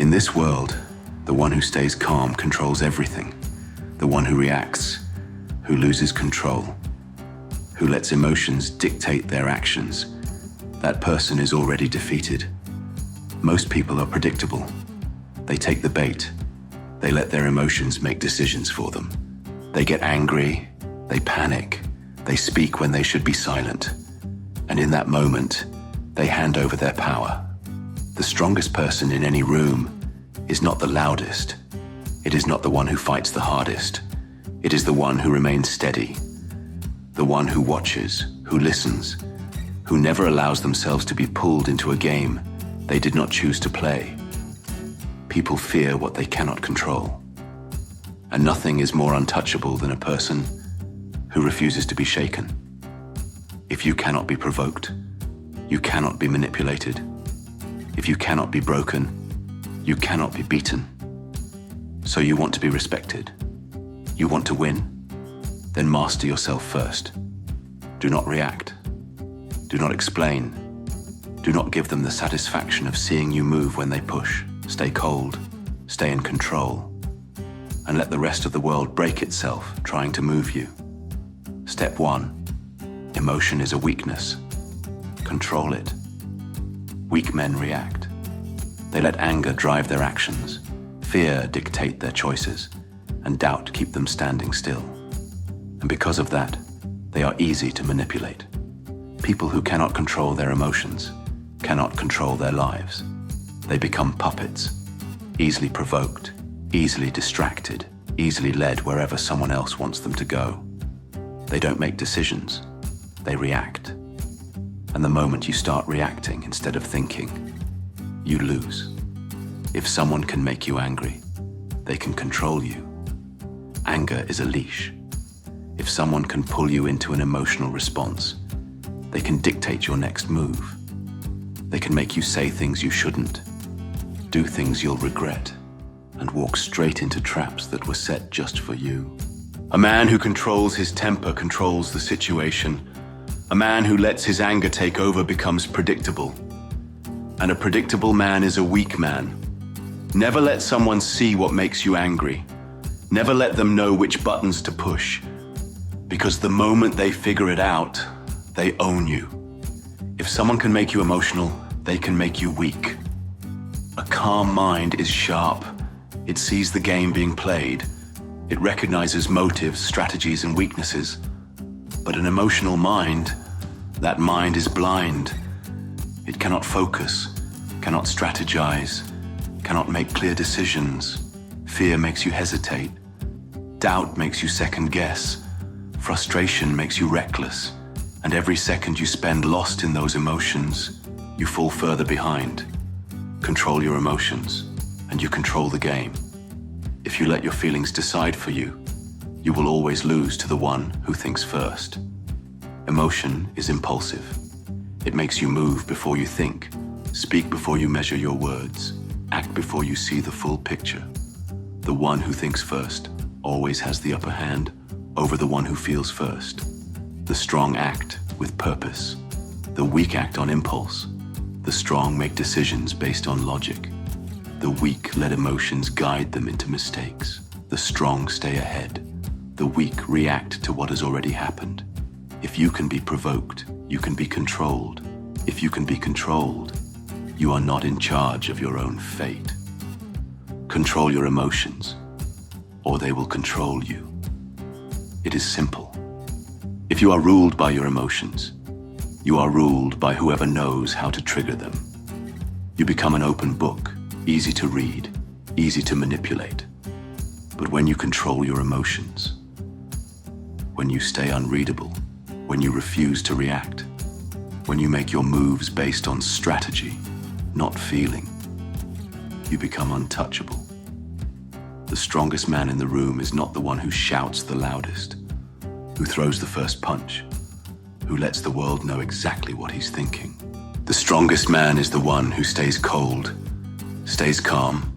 In this world, the one who stays calm controls everything. The one who reacts, who loses control, who lets emotions dictate their actions, that person is already defeated. Most people are predictable. They take the bait. They let their emotions make decisions for them. They get angry, they panic, they speak when they should be silent. And in that moment, they hand over their power. The strongest person in any room is not the loudest. It is not the one who fights the hardest. It is the one who remains steady. The one who watches, who listens, who never allows themselves to be pulled into a game they did not choose to play. People fear what they cannot control. And nothing is more untouchable than a person who refuses to be shaken. If you cannot be provoked, you cannot be manipulated. If you cannot be broken, you cannot be beaten. So you want to be respected. You want to win? Then master yourself first. Do not react. Do not explain. Do not give them the satisfaction of seeing you move when they push. Stay cold. Stay in control. And let the rest of the world break itself trying to move you. Step 1. Emotion is a weakness. Control it. Weak men react. They let anger drive their actions, fear dictate their choices, and doubt keep them standing still. And because of that, they are easy to manipulate. People who cannot control their emotions cannot control their lives. They become puppets, easily provoked, easily distracted, easily led wherever someone else wants them to go. They don't make decisions, they react. And the moment you start reacting instead of thinking, you lose. If someone can make you angry, they can control you. Anger is a leash. If someone can pull you into an emotional response, they can dictate your next move. They can make you say things you shouldn't, do things you'll regret, and walk straight into traps that were set just for you. A man who controls his temper controls the situation. A man who lets his anger take over becomes predictable. And a predictable man is a weak man. Never let someone see what makes you angry. Never let them know which buttons to push. Because the moment they figure it out, they own you. If someone can make you emotional, they can make you weak. A calm mind is sharp. It sees the game being played. It recognizes motives, strategies, and weaknesses. But an emotional mind, that mind is blind. It cannot focus, cannot strategize, cannot make clear decisions. Fear makes you hesitate. Doubt makes you second guess. Frustration makes you reckless. And every second you spend lost in those emotions, you fall further behind. Control your emotions, and you control the game. If you let your feelings decide for you, you will always lose to the one who thinks first. Emotion is impulsive. It makes you move before you think, speak before you measure your words, act before you see the full picture. The one who thinks first always has the upper hand over the one who feels first. The strong act with purpose. The weak act on impulse. The strong make decisions based on logic. The weak let emotions guide them into mistakes. The strong stay ahead. The weak react to what has already happened. If you can be provoked, you can be controlled. If you can be controlled, you are not in charge of your own fate. Control your emotions, or they will control you. It is simple. If you are ruled by your emotions, you are ruled by whoever knows how to trigger them. You become an open book, easy to read, easy to manipulate. But when you control your emotions, when you stay unreadable, when you refuse to react, when you make your moves based on strategy, not feeling, you become untouchable. The strongest man in the room is not the one who shouts the loudest, who throws the first punch, who lets the world know exactly what he's thinking. The strongest man is the one who stays cold, stays calm,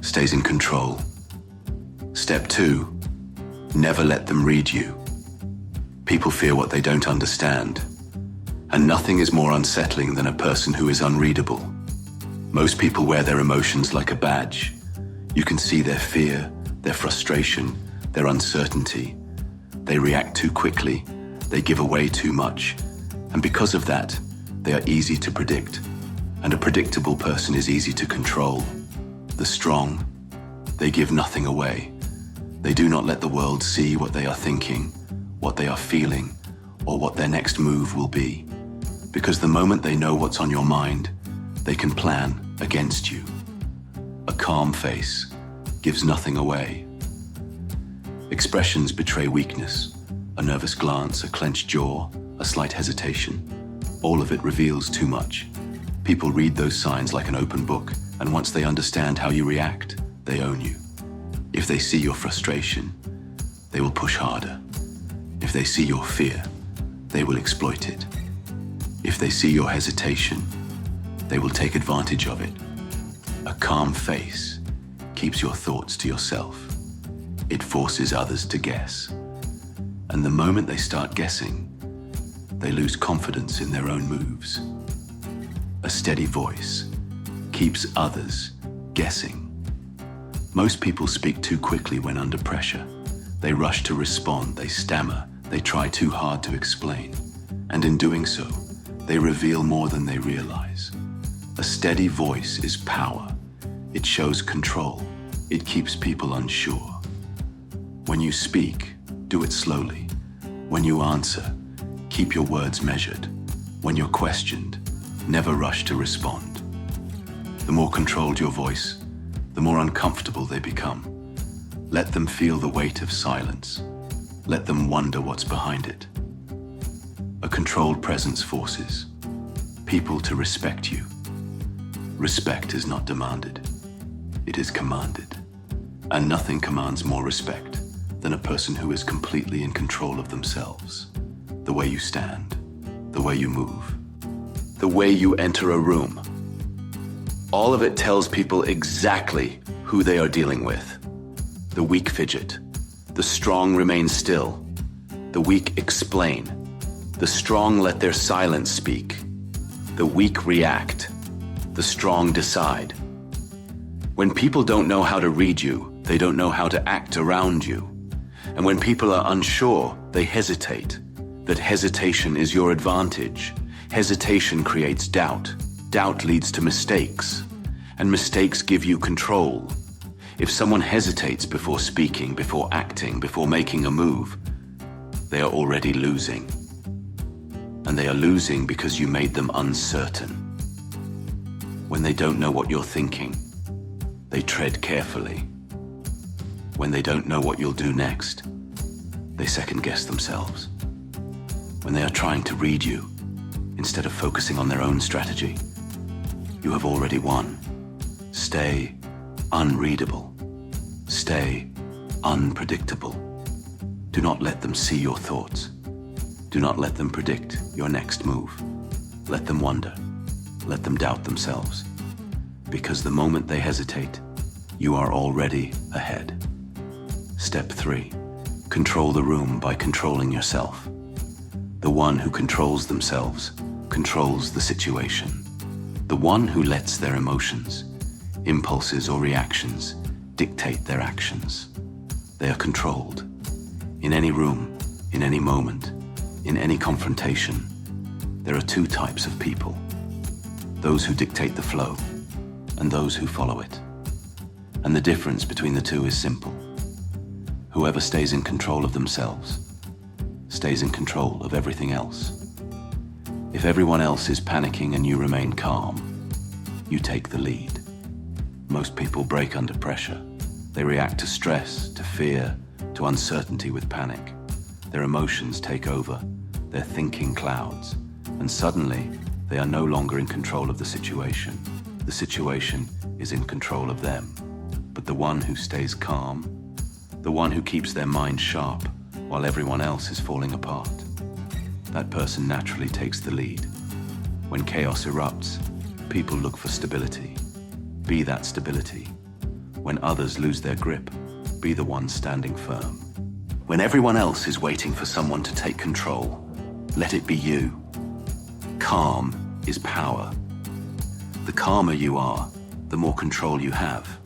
stays in control. Step 2, never let them read you. People fear what they don't understand, and nothing is more unsettling than a person who is unreadable. Most people wear their emotions like a badge. You can see their fear, their frustration, their uncertainty. They react too quickly, they give away too much, and because of that, they are easy to predict. And a predictable person is easy to control. The strong, they give nothing away. They do not let the world see what they are thinking, what they are feeling, or what their next move will be. Because the moment they know what's on your mind, they can plan against you. A calm face gives nothing away. Expressions betray weakness. A nervous glance, a clenched jaw, a slight hesitation. All of it reveals too much. People read those signs like an open book, and once they understand how you react, they own you. If they see your frustration, they will push harder. If they see your fear, they will exploit it. If they see your hesitation, they will take advantage of it. A calm face keeps your thoughts to yourself. It forces others to guess. And the moment they start guessing, they lose confidence in their own moves. A steady voice keeps others guessing. Most people speak too quickly when under pressure. They rush to respond, they stammer, they try too hard to explain. And in doing so, they reveal more than they realize. A steady voice is power. It shows control. It keeps people unsure. When you speak, do it slowly. When you answer, keep your words measured. When you're questioned, never rush to respond. The more controlled your voice, the more uncomfortable they become. Let them feel the weight of silence. Let them wonder what's behind it. A controlled presence forces people to respect you. Respect is not demanded, it is commanded. And nothing commands more respect than a person who is completely in control of themselves. The way you stand, the way you move, the way you enter a room. All of it tells people exactly who they are dealing with. The weak fidget, the strong remain still, the weak explain, the strong let their silence speak, the weak react, the strong decide. When people don't know how to read you, they don't know how to act around you. And when people are unsure, they hesitate. That hesitation is your advantage. Hesitation creates doubt. Doubt leads to mistakes. And mistakes give you control. If someone hesitates before speaking, before acting, before making a move, they are already losing. And they are losing because you made them uncertain. When they don't know what you're thinking, they tread carefully. When they don't know what you'll do next, they second-guess themselves. When they are trying to read you, instead of focusing on their own strategy, you have already won. Stay unreadable. Stay unpredictable. Do not let them see your thoughts. Do not let them predict your next move. Let them wonder. Let them doubt themselves. Because the moment they hesitate, you are already ahead. Step 3. Control the room by controlling yourself. The one who controls themselves controls the situation. The one who lets their emotions, impulses or reactions dictate their actions. They are controlled. In any room, in any moment, in any confrontation, there are 2 types of people. Those who dictate the flow and those who follow it. And the difference between the 2 is simple. Whoever stays in control of themselves stays in control of everything else. If everyone else is panicking and you remain calm, you take the lead. Most people break under pressure. They react to stress, to fear, to uncertainty with panic. Their emotions take over, their thinking clouds, and suddenly they are no longer in control of the situation. The situation is in control of them. But the one who stays calm, the one who keeps their mind sharp while everyone else is falling apart, that person naturally takes the lead. When chaos erupts, people look for stability. Be that stability. When others lose their grip, be the one standing firm. When everyone else is waiting for someone to take control, let it be you. Calm is power. The calmer you are, the more control you have.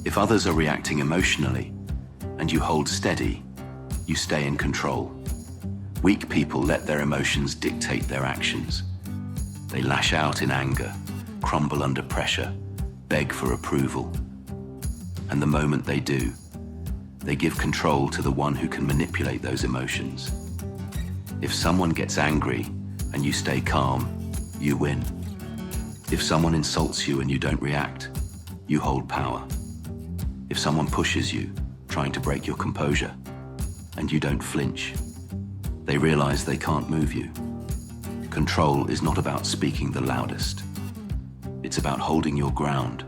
If others are reacting emotionally and you hold steady, you stay in control. Weak people let their emotions dictate their actions. They lash out in anger, crumble under pressure, beg for approval. And the moment they do, they give control to the one who can manipulate those emotions. If someone gets angry and you stay calm, you win. If someone insults you and you don't react, you hold power. If someone pushes you, trying to break your composure, and you don't flinch, they realize they can't move you. Control is not about speaking the loudest. It's about holding your ground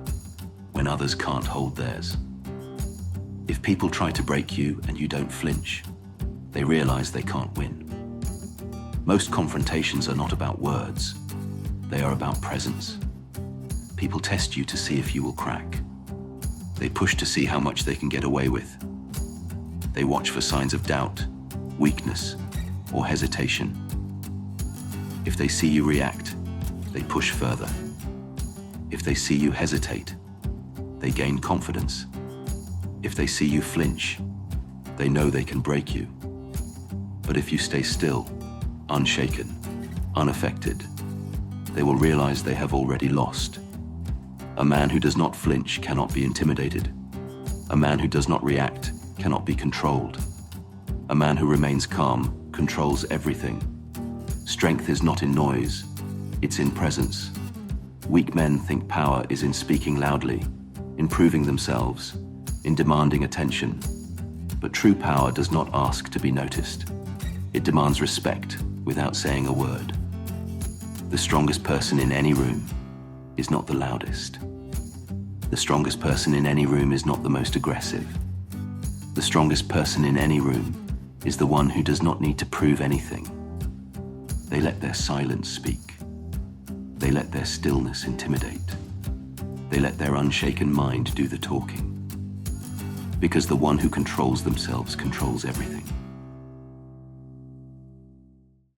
when others can't hold theirs. If people try to break you and you don't flinch, they realize they can't win. Most confrontations are not about words. They are about presence. People test you to see if you will crack. They push to see how much they can get away with. They watch for signs of doubt, weakness, or hesitation. If they see you react, they push further. If they see you hesitate, they gain confidence. If they see you flinch, they know they can break you. But if you stay still, unshaken, unaffected, they will realize they have already lost. A man who does not flinch cannot be intimidated. A man who does not react cannot be controlled. A man who remains calm controls everything. Strength is not in noise, it's in presence. Weak men think power is in speaking loudly, in proving themselves, in demanding attention. But true power does not ask to be noticed. It demands respect without saying a word. The strongest person in any room is not the loudest. The strongest person in any room is not the most aggressive. The strongest person in any room is the one who does not need to prove anything. They let their silence speak. They let their stillness intimidate. They let their unshaken mind do the talking. Because the one who controls themselves controls everything.